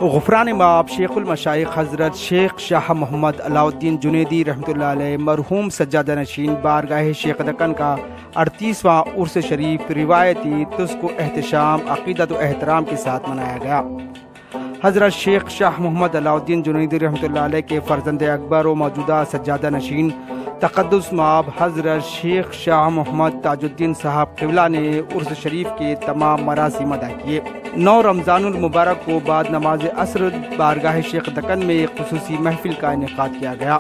غفران مآب شیخ المشائخ حضرت شیخ شاہ محمد علاء الدین جنیدی رحمۃ اللہ علیہ مرحوم سجادہ نشین بارگاہ شیخ دکن کا 38واں عرس شریف روایتی طسق و احتشام عقیدت و احترام کے ساتھ منایا گیا۔ حضرت شیخ شاہ محمد علاء الدین جنیدی رحمۃ اللہ علیہ کے فرزند اکبر و موجودہ سجادہ نشین تقدس مآب حضرت شیخ شاہ محمد تاج الدین صاحب قبلہ نے عرس شریف کے تمام مراسم ادا کیے۔ 9 رمضان المبارک کو بعد نماز عصر بارگاہ شیخ دکن میں ایک خصوصی محفل کا انعقاد کیا گیا،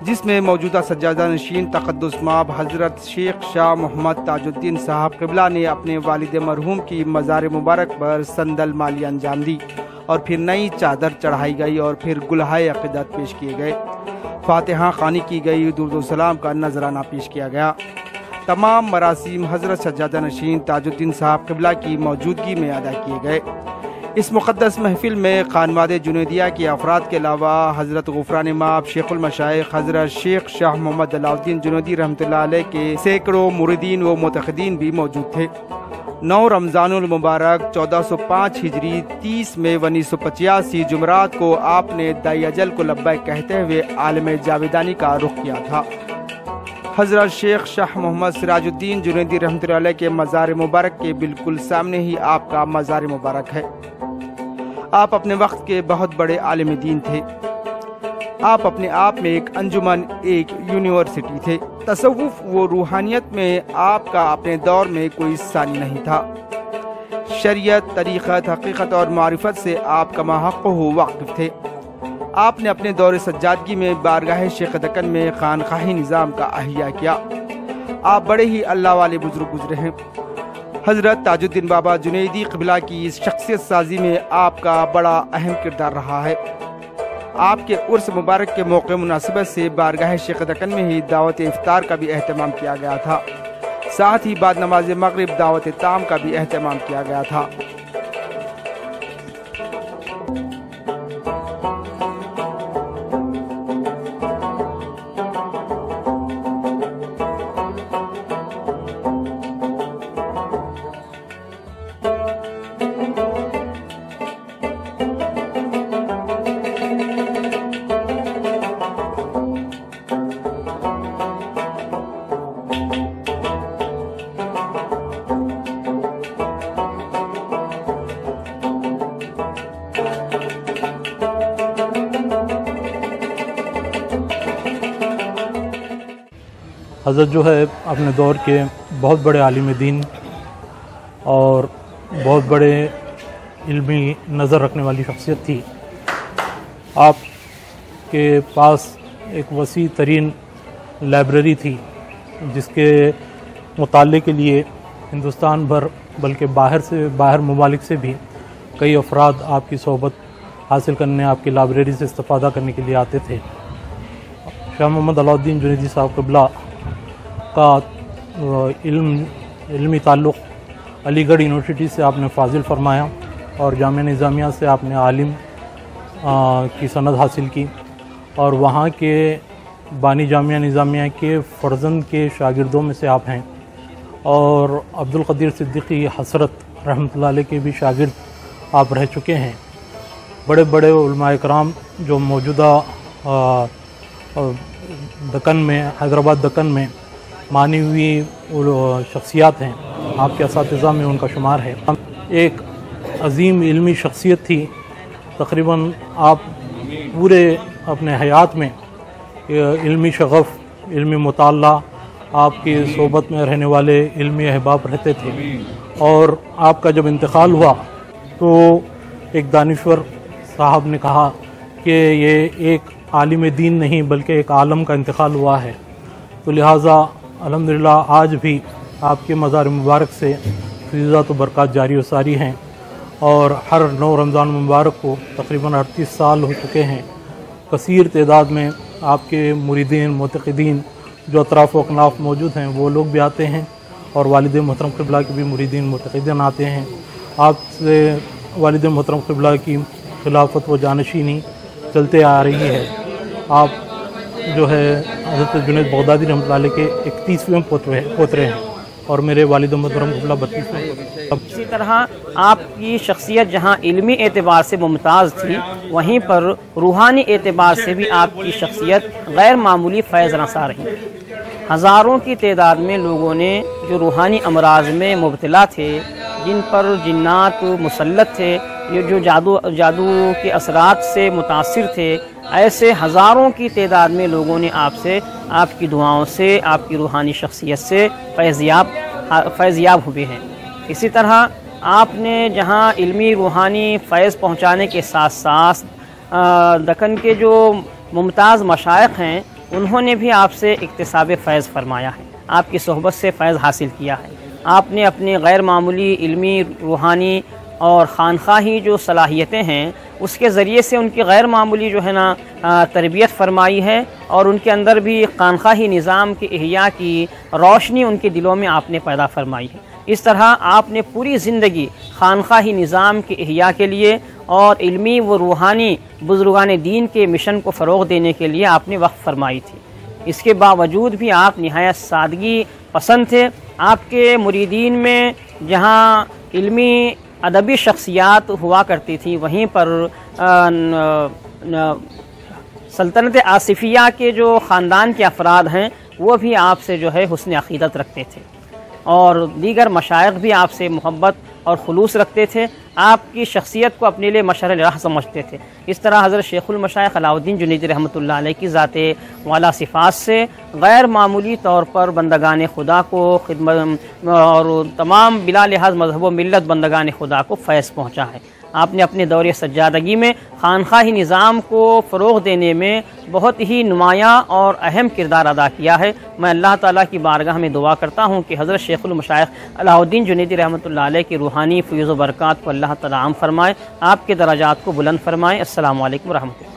جس میں موجودہ سجادہ نشین تقدس مآب حضرت شیخ شاہ محمد تاج الدین صاحب قبلہ نے اپنے والد مرحوم کی مزار مبارک پر سندل مالی انجام دی اور پھر نئی چادر چڑھائی گئی اور پھر گلہائے عقیدت پیش کیے گئے، فاتحہ خوانی کی گئی، درود و سلام کا نذرانہ پیش کیا گیا۔ تمام مراسم حضرت سجادہ نشین تاج الدین صاحب قبلہ کی موجودگی میں ادا کیے گئے۔ اس مقدس محفل میں خانواد جنیدیہ کے افراد کے علاوہ حضرت غفران مآب شیخ المشائخ حضرت شیخ شاہ محمد علاء الدین جنیدی رحمۃ اللہ علیہ کے سینکڑوں مریدین و معتقدین بھی موجود تھے۔ 9 رمضان المبارک 1405 ہجری 30 مئی 1985 جمعرات کو آپ نے دائی اجل کو لبیک کہتے ہوئے عالم جاویدانی کا رخ کیا تھا۔ حضرت شیخ شاہ محمد سراج الدین جنیدی رحمۃ اللہ علیہ کے مزار مبارک کے بالکل سامنے ہی آپ کا مزار مبارک ہے۔ آپ اپنے وقت کے بہت بڑے عالم دین تھے۔ آپ اپنے آپ میں ایک انجمن، ایک یونیورسٹی تھے۔ تصوف و روحانیت میں آپ کا اپنے دور میں کوئی ثانی نہیں تھا۔ شریعت، طریقت، حقیقت اور معرفت سے آپ کا ماحق و واقف تھے۔ آپ نے اپنے دور سجادگی میں بارگاہ شیخ دکن میں خانقاہی نظام کا احیاء کیا۔ آپ بڑے ہی اللہ والے بزرگ گزرے ہیں۔ حضرت تاج الدین بابا جنیدی قبلہ کی اس شخصیت سازی میں آپ کا بڑا اہم کردار رہا ہے۔ آپ کے عرس مبارک کے موقع مناسبت سے بارگاہ شیخ دکن میں ہی دعوت افطار کا بھی اہتمام کیا گیا تھا، ساتھ ہی بعد نماز مغرب دعوت تام کا بھی اہتمام کیا گیا تھا۔ حضرت جو ہے اپنے دور کے بہت بڑے عالم دین اور بہت بڑے علمی نظر رکھنے والی شخصیت تھی۔ آپ کے پاس ایک وسیع ترین لائبریری تھی، جس کے مطالعے کے لیے ہندوستان بھر بلکہ باہر ممالک سے بھی کئی افراد آپ کی صحبت حاصل کرنے، آپ کی لائبریری سے استفادہ کرنے کے لیے آتے تھے۔ شاہ محمد علاء الدین جنیدی صاحب قبلہ کا علمی تعلق علی گڑھ یونیورسٹی سے آپ نے فاضل فرمایا اور جامعہ نظامیہ سے آپ نے عالم کی سند حاصل کی، اور وہاں کے بانی جامعہ نظامیہ کے فرزند کے شاگردوں میں سے آپ ہیں، اور عبدالقدیر صدیقی حسرت رحمۃ اللہ علیہ کے بھی شاگرد آپ رہ چکے ہیں۔ بڑے بڑے علماء کرام جو موجودہ دکن میں، حیدرآباد دکن میں مانی ہوئی شخصیات ہیں، آپ کے اساتذہ میں ان کا شمار ہے۔ ایک عظیم علمی شخصیت تھی۔ تقریباً آپ پورے اپنے حیات میں علمی شغف، علمی مطالعہ، آپ کی صحبت میں رہنے والے علمی احباب رہتے تھے، اور آپ کا جب انتقال ہوا تو ایک دانشور صاحب نے کہا کہ یہ ایک عالم دین نہیں بلکہ ایک عالم کا انتقال ہوا ہے، تو لہٰذا الحمدللہ آج بھی آپ کے مزار مبارک سے فیضات و برکات جاری و ساری ہیں، اور ہر 9 رمضان مبارک کو تقریباً 38 سال ہو چکے ہیں۔ کثیر تعداد میں آپ کے مریدین، معتقدین جو اطراف و اکناف موجود ہیں وہ لوگ بھی آتے ہیں، اور والد محترم قبلہ کے بھی مریدین معتقدین آتے ہیں۔ آپ سے والد محترم قبلہ کی خلافت و جانشینی چلتے آ رہی ہے۔ آپ جو ہے حضرت جنید بغدادی رحمۃ اللہ علیہ کے 31ویں پوترے ہیں، اور میرے والد محترم قبلہ 32 اسی طرح آپ کی شخصیت جہاں علمی اعتبار سے ممتاز تھی، وہیں پر روحانی اعتبار سے بھی آپ کی شخصیت غیر معمولی فیض رساں رہی۔ ہزاروں کی تعداد میں لوگوں نے جو روحانی امراض میں مبتلا تھے، جن پر جنات مسلط تھے، یہ جو جادو کے اثرات سے متاثر تھے، ایسے ہزاروں کی تعداد میں لوگوں نے آپ سے، آپ کی دعاؤں سے، آپ کی روحانی شخصیت سے فیضیاب ہوئے ہیں۔ اسی طرح آپ نے جہاں علمی روحانی فیض پہنچانے کے ساتھ ساتھ دکن کے جو ممتاز مشائخ ہیں، انہوں نے بھی آپ سے اکتساب فیض فرمایا ہے، آپ کی صحبت سے فیض حاصل کیا ہے۔ آپ نے اپنی غیر معمولی علمی روحانی اور خانقاہی جو صلاحیتیں ہیں، اس کے ذریعے سے ان کی غیر معمولی جو ہے نا تربیت فرمائی ہے، اور ان کے اندر بھی خانقاہی نظام کے احیاء کی روشنی ان کے دلوں میں آپ نے پیدا فرمائی ہے۔ اس طرح آپ نے پوری زندگی خانقاہی نظام کے احیاء کے لیے اور علمی و روحانی بزرگان دین کے مشن کو فروغ دینے کے لیے آپ نے وقف فرمائی تھی۔ اس کے باوجود بھی آپ نہایت سادگی پسند تھے۔ آپ کے مریدین میں جہاں علمی ادبی شخصیات ہوا کرتی تھیں، وہیں پر سلطنت آصفیہ کے جو خاندان کے افراد ہیں، وہ بھی آپ سے جو ہے حسن عقیدت رکھتے تھے، اور دیگر مشائخ بھی آپ سے محبت اور خلوص رکھتے تھے، آپ کی شخصیت کو اپنے لیے مشعل راہ سمجھتے تھے۔ اس طرح حضرت شیخ المشائخ علاء الدین جنیدی رحمۃ اللہ علیہ کی ذات والا صفات سے غیر معمولی طور پر بندگان خدا کو خدمت اور تمام بلا لحاظ مذہب و ملت بندگان خدا کو فیض پہنچا ہے۔ آپ نے اپنے دور سجادگی میں خانقاہی نظام کو فروغ دینے میں بہت ہی نمایاں اور اہم کردار ادا کیا ہے۔ میں اللہ تعالیٰ کی بارگاہ میں دعا کرتا ہوں کہ حضرت شیخ المشائخ علاء الدین جنیدی رحمۃ اللہ علیہ کی روحانی فیض و برکات کو اللہ تعالیٰ عام فرمائے، آپ کے درجات کو بلند فرمائے۔ السلام علیکم ورحمۃ اللہ۔